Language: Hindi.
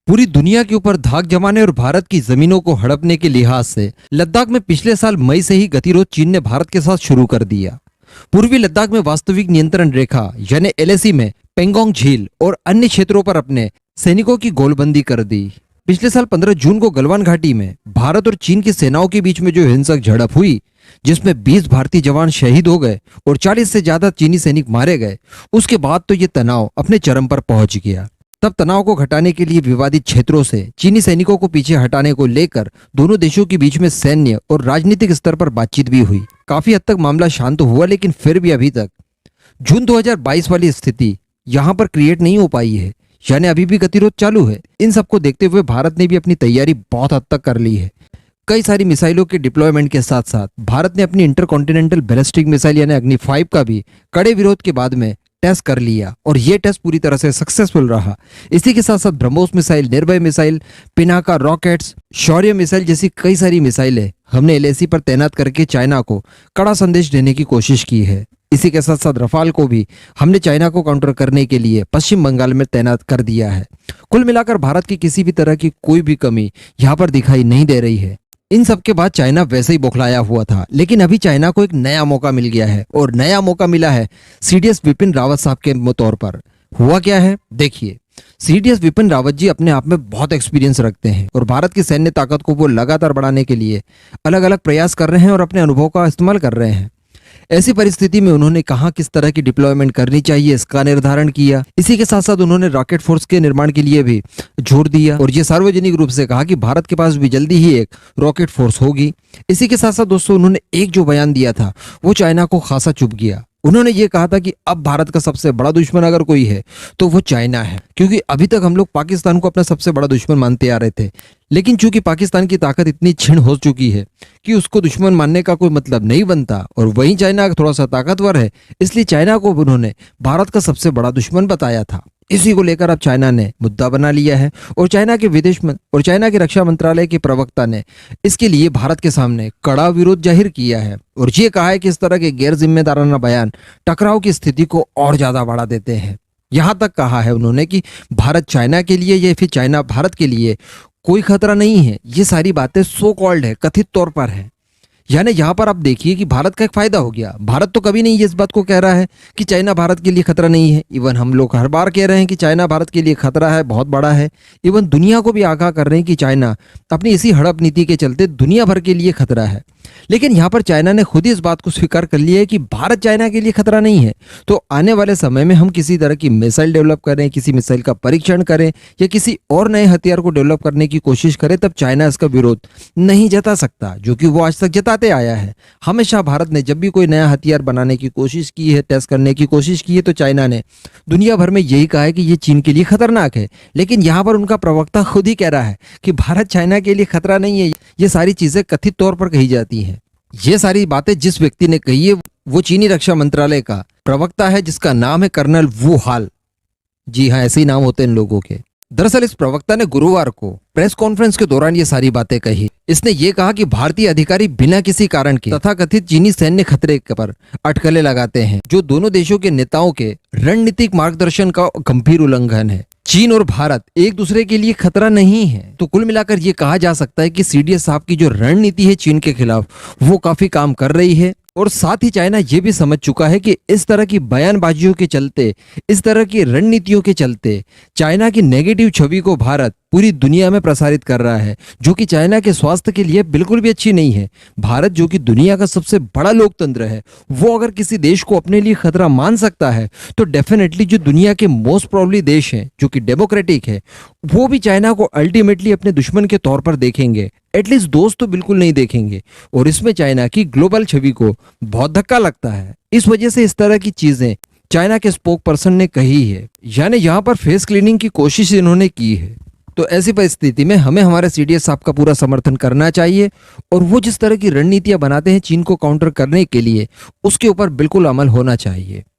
पूरी दुनिया के ऊपर धाक जमाने और भारत की जमीनों को हड़पने के लिहाज से लद्दाख में पिछले साल मई से ही गतिरोध चीन ने भारत के साथ शुरू कर दिया। पूर्वी लद्दाख में वास्तविक नियंत्रण रेखा यानी एलएसी में पेंगोंग झील और अन्य क्षेत्रों पर अपने सैनिकों की गोलबंदी कर दी। पिछले साल 15 जून को गलवान घाटी में भारत और चीन की सेनाओं के बीच में जो हिंसक झड़प हुई, जिसमें 20 भारतीय जवान शहीद हो गए और 40 से ज्यादा चीनी सैनिक मारे गए, उसके बाद तो ये तनाव अपने चरम पर पहुंच गया। तब तनाव को घटाने के लिए विवादित क्षेत्रों से चीनी सैनिकों को पीछे हटाने को लेकर दोनों देशों के बीच में सैन्य और राजनीतिक स्तर पर बातचीत भी हुई। काफी हद तक मामला शांत हुआ, लेकिन फिर भी अभी तक जून 2022 वाली स्थिति यहाँ पर क्रिएट नहीं हो पाई है, यानी अभी भी गतिरोध चालू है। इन सबको देखते हुए भारत ने भी अपनी तैयारी बहुत हद तक कर ली है। कई सारी मिसाइलों के डिप्लॉयमेंट के साथ साथ भारत ने अपनी इंटरकॉन्टिनेंटल बैलिस्टिक मिसाइल यानी अग्नि 5 का भी कड़े विरोध के बाद में टेस्ट कर लिया और ये टेस्ट पूरी तरह से सक्सेसफुल रहा। इसी के साथ साथ ब्रह्मोस मिसाइल, निर्भय मिसाइल, पिनाका रॉकेट्स, शौर्य मिसाइल जैसी कई सारी मिसाइलें हमने एलएसी पर तैनात करके चाइना को कड़ा संदेश देने की कोशिश की है। इसी के साथ साथ रफाल को भी हमने चाइना को काउंटर करने के लिए पश्चिम बंगाल में तैनात कर दिया है। कुल मिलाकर भारत की किसी भी तरह की कोई भी कमी यहाँ पर दिखाई नहीं दे रही है। इन सब के बाद चाइना वैसे ही बौखलाया हुआ था, लेकिन अभी चाइना को एक नया मौका मिल गया है और नया मौका मिला है सीडीएस विपिन रावत साहब के तौर पर। हुआ क्या है देखिए। सीडीएस विपिन रावत जी अपने आप में बहुत एक्सपीरियंस रखते हैं और भारत की सैन्य ताकत को वो लगातार बढ़ाने के लिए अलग अलग प्रयास कर रहे हैं और अपने अनुभव का इस्तेमाल कर रहे हैं। ऐसी परिस्थिति में उन्होंने कहा किस तरह की डिप्लॉयमेंट करनी चाहिए, इसका निर्धारण किया। इसी के साथ साथ उन्होंने रॉकेट फोर्स के निर्माण के लिए भी जोर दिया और ये सार्वजनिक रूप से कहा कि भारत के पास भी जल्दी ही एक रॉकेट फोर्स होगी। इसी के साथ साथ दोस्तों उन्होंने एक जो बयान दिया था वो चाइना को खासा चुभ गया। उन्होंने ये कहा था कि अब भारत का सबसे बड़ा दुश्मन अगर कोई है तो वो चाइना है, क्योंकि अभी तक हम लोग पाकिस्तान को अपना सबसे बड़ा दुश्मन मानते आ रहे थे, लेकिन चूंकि पाकिस्तान की ताकत इतनी क्षीण हो चुकी है कि उसको दुश्मन मानने का कोई मतलब नहीं बनता और वहीं चाइना थोड़ा सा ताकतवर है, इसलिए चाइना को उन्होंने भारत का सबसे बड़ा दुश्मन बताया था। इसी को लेकर अब चाइना ने मुद्दा बना लिया है और चाइना के रक्षा मंत्रालय के प्रवक्ता ने इसके लिए भारत के सामने कड़ा विरोध जाहिर किया है और ये कहा है कि इस तरह के गैर जिम्मेदाराना बयान टकराव की स्थिति को और ज्यादा बढ़ा देते हैं। यहां तक कहा है उन्होंने कि भारत चाइना के लिए या फिर चाइना भारत के लिए कोई खतरा नहीं है। ये सारी बातें सो कॉल्ड है, कथित तौर पर है। यानी यहाँ पर आप देखिए कि भारत का एक फायदा हो गया। भारत तो कभी नहीं इस बात को कह रहा है कि चाइना भारत के लिए खतरा नहीं है। इवन हम लोग हर बार कह रहे हैं कि चाइना भारत के लिए खतरा है, बहुत बड़ा है। इवन दुनिया को भी आगाह कर रहे हैं कि चाइना अपनी इसी हड़प नीति के चलते दुनिया भर के लिए खतरा है। लेकिन यहाँ पर चाइना ने खुद ही इस बात को स्वीकार कर लिया है कि भारत चाइना के लिए खतरा नहीं है। तो आने वाले समय में हम किसी तरह की मिसाइल डेवलप करें, किसी मिसाइल का परीक्षण करें या किसी और नए हथियार को डेवलप करने की कोशिश करें, तब चाइना इसका विरोध नहीं जता सकता, जो कि वो आज तक जताते आया है। हमेशा भारत ने जब भी कोई नया हथियार बनाने की कोशिश की है, टेस्ट करने की कोशिश की है, तो चाइना ने दुनिया भर में यही कहा है कि ये चीन के लिए खतरनाक है। लेकिन यहाँ पर उनका प्रवक्ता खुद ही कह रहा है कि भारत चाइना के लिए खतरा नहीं है। ये सारी चीजें कथित तौर पर कही जाती हैं। ये सारी बातें जिस व्यक्ति ने कही है वो चीनी रक्षा मंत्रालय का प्रवक्ता है, जिसका नाम है कर्नल वू हाल। जी हाँ, ऐसे ही नाम होते हैं इन लोगों के। दरअसल इस प्रवक्ता ने गुरुवार को प्रेस कॉन्फ्रेंस के दौरान ये सारी बातें कही। इसने ये कहा कि भारतीय अधिकारी बिना किसी कारण के तथाकथित चीनी सैन्य खतरे पर अटकलें लगाते हैं, जो दोनों देशों के नेताओं के रणनीतिक मार्गदर्शन का गंभीर उल्लंघन है। चीन और भारत एक दूसरे के लिए खतरा नहीं है। तो कुल मिलाकर ये कहा जा सकता है कि सीडीएस साहब की जो रणनीति है चीन के खिलाफ वो काफी काम कर रही है और साथ ही चाइना ये भी समझ चुका है कि इस तरह की बयानबाजियों के चलते, इस तरह की रणनीतियों के चलते चाइना की नेगेटिव छवि को भारत पूरी दुनिया में प्रसारित कर रहा है, जो कि चाइना के स्वास्थ्य के लिए बिल्कुल भी अच्छी नहीं है। भारत जो कि दुनिया का सबसे बड़ा लोकतंत्र है, वो अगर किसी देश को अपने लिए खतरा मान सकता है तो डेफिनेटली जो दुनिया के मोस्ट प्रॉब्ली देश हैं जो कि डेमोक्रेटिक है, वो भी चाइना को अल्टीमेटली अपने दुश्मन के तौर पर देखेंगे। एटलीस्ट दोस्त तो बिल्कुल नहीं देखेंगे और इसमें चाइना की ग्लोबल छवि को बहुत धक्का लगता है। इस वजह से इस तरह की चीजें चाइना के स्पोक पर्सन ने कही है, यानी यहाँ पर फेस क्लीनिंग की कोशिश इन्होंने की है। तो ऐसी परिस्थिति में हमें हमारे सीडीएस साहब का पूरा समर्थन करना चाहिए और वो जिस तरह की रणनीतियां बनाते हैं चीन को काउंटर करने के लिए, उसके ऊपर बिल्कुल अमल होना चाहिए।